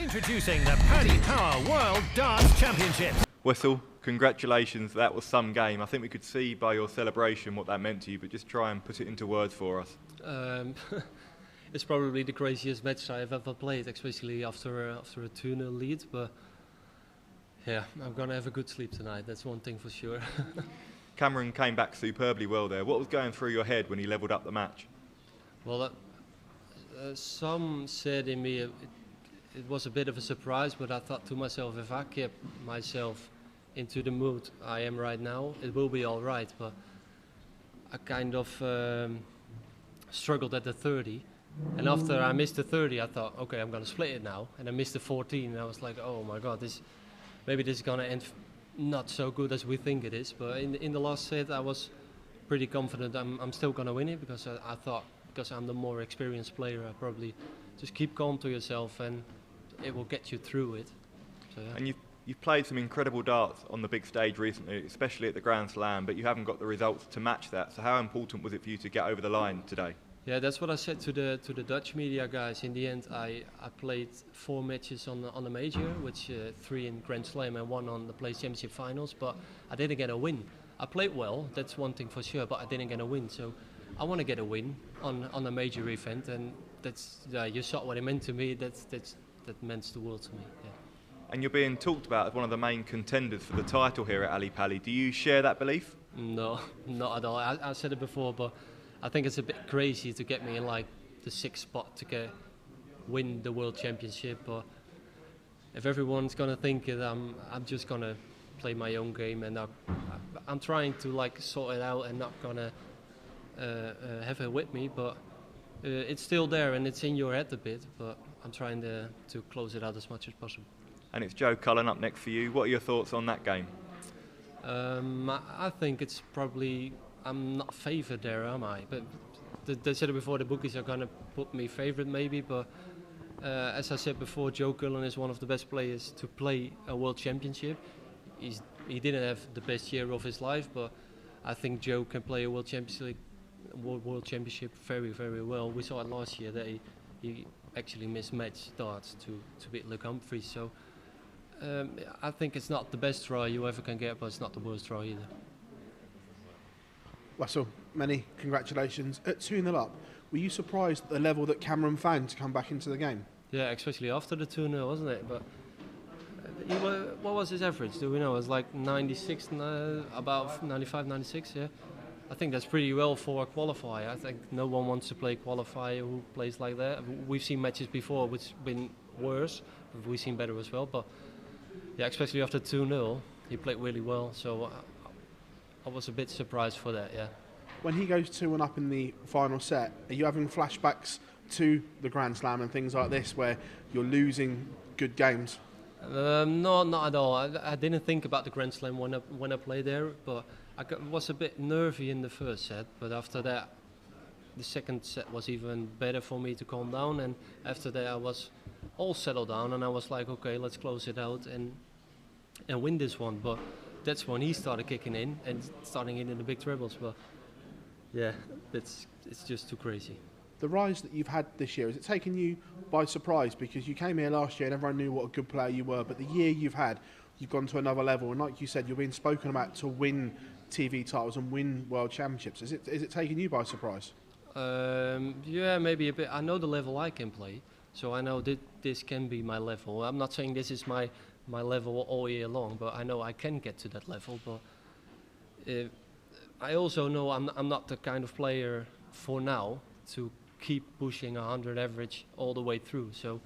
Introducing the Paddy Power World Darts Championships. Wessel, congratulations, that was some game. I think we could see by your celebration what that meant to you, but just try and put it into words for us. It's probably the craziest match I've ever played, especially after a 2-0 lead, but yeah, I'm gonna have a good sleep tonight, that's one thing for sure. Cameron came back superbly well there. What was going through your head when he levelled up the match? Well, some said in me it was a bit of a surprise, but I thought to myself, if I kept myself into the mood I am right now, it will be all right. But I kind of struggled at the 30, and after I missed the 30, I thought, okay, I'm gonna split it now, and I missed the 14, and I was like, oh my God, maybe this is gonna end not so good as we think it is. But in the last set, I was pretty confident I'm still gonna win it, because I thought, because I'm the more experienced player, I probably just keep calm to yourself and it will get you through it. So, yeah. And you've played some incredible darts on the big stage recently, especially at the Grand Slam, but you haven't got the results to match that. So how important was it for you to get over the line today? Yeah, that's what I said to the Dutch media guys. In the end, I played 4 matches on the major, which 3 in Grand Slam and 1 on the Players Championship finals, but I didn't get a win. I played well, that's one thing for sure, but I didn't get a win. So I want to get a win on a major event, and that's you saw what it meant to me. That meant the world to me. Yeah. And you're being talked about as one of the main contenders for the title here at Ali Pali. Do you share that belief? No, not at all. I said it before, but I think it's a bit crazy to get me in like the 6th spot to win the World Championship. But if everyone's gonna think it, I'm just gonna play my own game, and I'm trying to like sort it out and not gonna have it with me. But it's still there and it's in your head a bit. But I'm trying to close it out as much as possible. And it's Joe Cullen up next for you. What are your thoughts on that game? I think it's probably, I'm not favoured there, am I? But they said it before, the bookies are going to put me favourite maybe, but as I said before, Joe Cullen is one of the best players to play a World Championship. He didn't have the best year of his life, but I think Joe can play a World Championship very, very well. We saw it last year that he actually mismatched darts to beat Luke Humphries. So I think it's not the best try you ever can get, but it's not the worst try either. Wessel, many congratulations. At 2-0 up, were you surprised at the level that Cameron found to come back into the game? Yeah, especially after the 2-0, wasn't it? But what was his average? Do we know? It was like 96, about 95, 96, yeah? I think that's pretty well for a qualifier. I think no one wants to play qualifier who plays like that. We've seen matches before which have been worse, but we've seen better as well. But yeah, especially after 2-0, he played really well. So I was a bit surprised for that, yeah. When he goes 2-1 up in the final set, are you having flashbacks to the Grand Slam and things like this where you're losing good games? No, not at all. I didn't think about the Grand Slam when I played there, but I was a bit nervy in the first set, but after that, the second set was even better for me to calm down, and after that I was all settled down, and I was like, okay, let's close it out and win this one. But that's when he started kicking in and starting in the big trebles. But yeah, it's just too crazy. The rise that you've had this year, has it taken you by surprise? Because you came here last year and everyone knew what a good player you were, but the year you've had, you've gone to another level, and like you said, you're being spoken about to win TV titles and win World Championships. Is it taking you by surprise? Yeah, maybe a bit. I know the level I can play, so I know this can be my level. I'm not saying this is my level all year long, but I know I can get to that level. But I also know I'm not the kind of player for now to keep pushing 100 average all the way through. So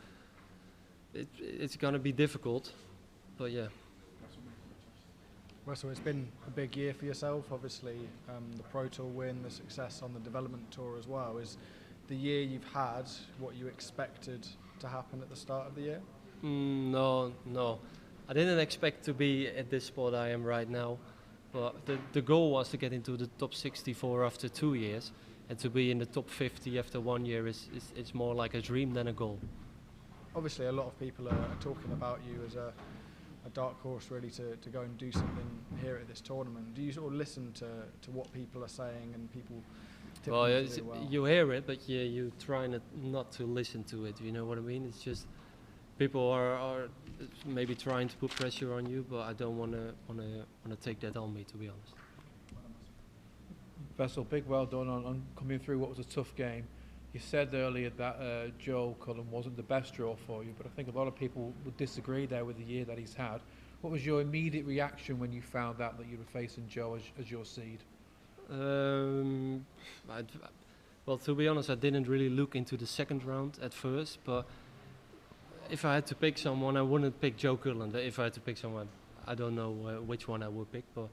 it's going to be difficult, but yeah. Wessel, it's been a big year for yourself, obviously, the Pro Tour win, the success on the development tour as well. Is the year you've had what you expected to happen at the start of the year? No. I didn't expect to be at this spot I am right now, but the goal was to get into the top 64 after 2 years, and to be in the top 50 after 1 year is more like a dream than a goal. Obviously, a lot of people are talking about you as a dark horse really to go and do something here at this tournament. Do you sort of listen to what people are saying and people tipping you to do well? You hear it, but you try not to listen to it, you know what I mean? It's just, people are maybe trying to put pressure on you, but I don't want to take that on me, to be honest. Wessel, big well done on coming through what was a tough game. You said earlier that Joe Cullen wasn't the best draw for you, but I think a lot of people would disagree there with the year that he's had. What was your immediate reaction when you found out that you were facing Joe as your seed? Well, to be honest, I didn't really look into the second round at first, but if I had to pick someone, I wouldn't pick Joe Cullen. If I had to pick someone, I don't know which one I would pick, but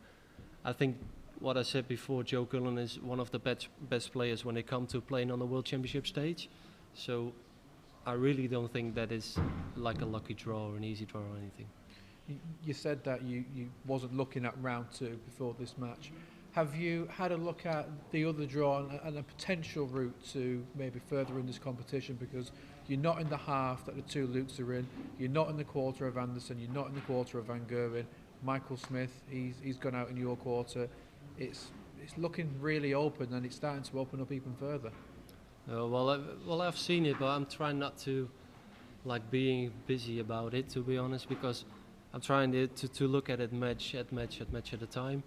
I think what I said before, Joe Cullen is one of the best players when it comes to playing on the World Championship stage. So I really don't think that is like a lucky draw or an easy draw or anything. You said that you wasn't looking at round 2 before this match. Have you had a look at the other draw and a potential route to maybe further in this competition? Because you're not in the half that the two Lukes are in, you're not in the quarter of Anderson, you're not in the quarter of Van Gerwen. Michael Smith, he's gone out in your quarter. It's looking really open, and it's starting to open up even further. Well, I've seen it, but I'm trying not to like being busy about it, to be honest, because I'm trying to look at it match at a time.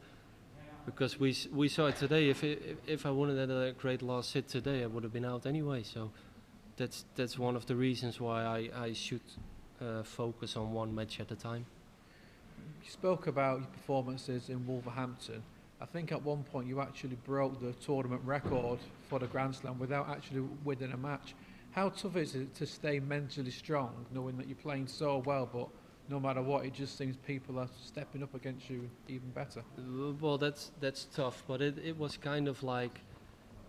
Because we saw it today. If I wouldn't have had a great last hit today, I would have been out anyway. So that's one of the reasons why I should focus on one match at a time. You spoke about your performances in Wolverhampton. I think at one point you actually broke the tournament record for the Grand Slam without actually winning a match. How tough is it to stay mentally strong, knowing that you're playing so well, but no matter what, it just seems people are stepping up against you even better? Well, that's tough, but it was kind of like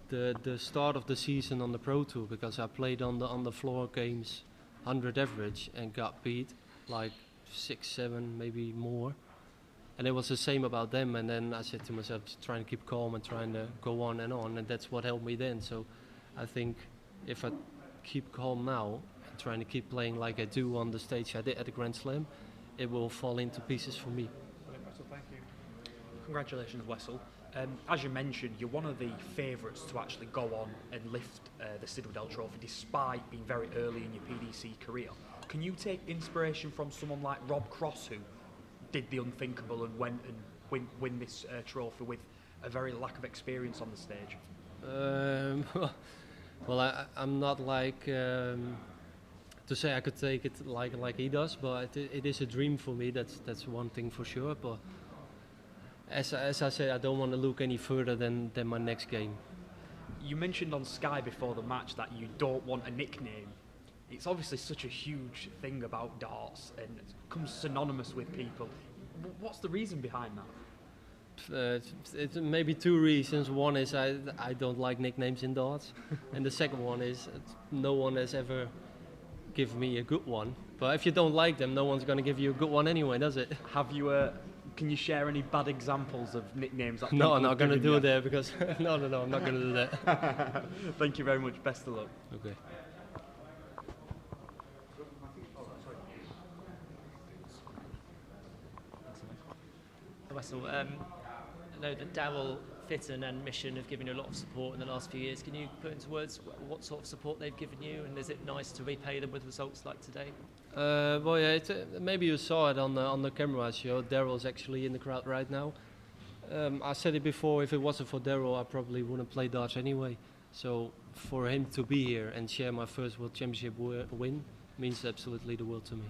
the start of the season on the Pro Tour, because I played on the floor games 100 average and got beat like 6, 7, maybe more. And it was the same about them, and then I said to myself, trying to keep calm and trying to go on, and that's what helped me then. So I think if I keep calm now, trying to keep playing like I do on the stage I did at the Grand Slam, it will fall into pieces for me. Wessel, thank you. Congratulations, Wessel. As you mentioned, you're one of the favourites to actually go on and lift the Citadel Trophy despite being very early in your PDC career. Can you take inspiration from someone like Rob Cross, who did the unthinkable and went and win this trophy with a very lack of experience on the stage? Well, I'm not like to say I could take it like he does, but it is a dream for me. That's one thing for sure. But as I said, I don't want to look any further than my next game. You mentioned on Sky before the match that you don't want a nickname. It's obviously such a huge thing about darts and it becomes synonymous with people. What's the reason behind that? It's maybe 2 reasons. One is I don't like nicknames in darts, and the second one is no one has ever given me a good one. But if you don't like them, no one's going to give you a good one anyway, does it? Have you? Can you share any bad examples of nicknames? That No, I'm not going to do it that because no, I'm not going to do that. Thank you very much. Best of luck. Okay. Wessel, I know that Darryl, Fitton and Mission have given you a lot of support in the last few years. Can you put into words what sort of support they've given you, and is it nice to repay them with results like today? Well, yeah, maybe you saw it on the camera show. Darryl's actually in the crowd right now. I said it before, if it wasn't for Darryl, I probably wouldn't play darts anyway. So for him to be here and share my first World Championship win means absolutely the world to me.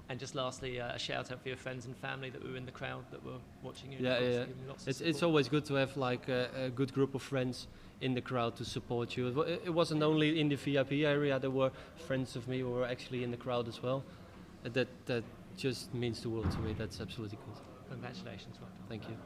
And just lastly, a shout out for your friends and family that were in the crowd that were watching you. Yeah. It's always good to have like a good group of friends in the crowd to support you. It wasn't only in the VIP area. There were friends of me who were actually in the crowd as well. That just means the world to me. That's absolutely good. Congratulations. Thank you.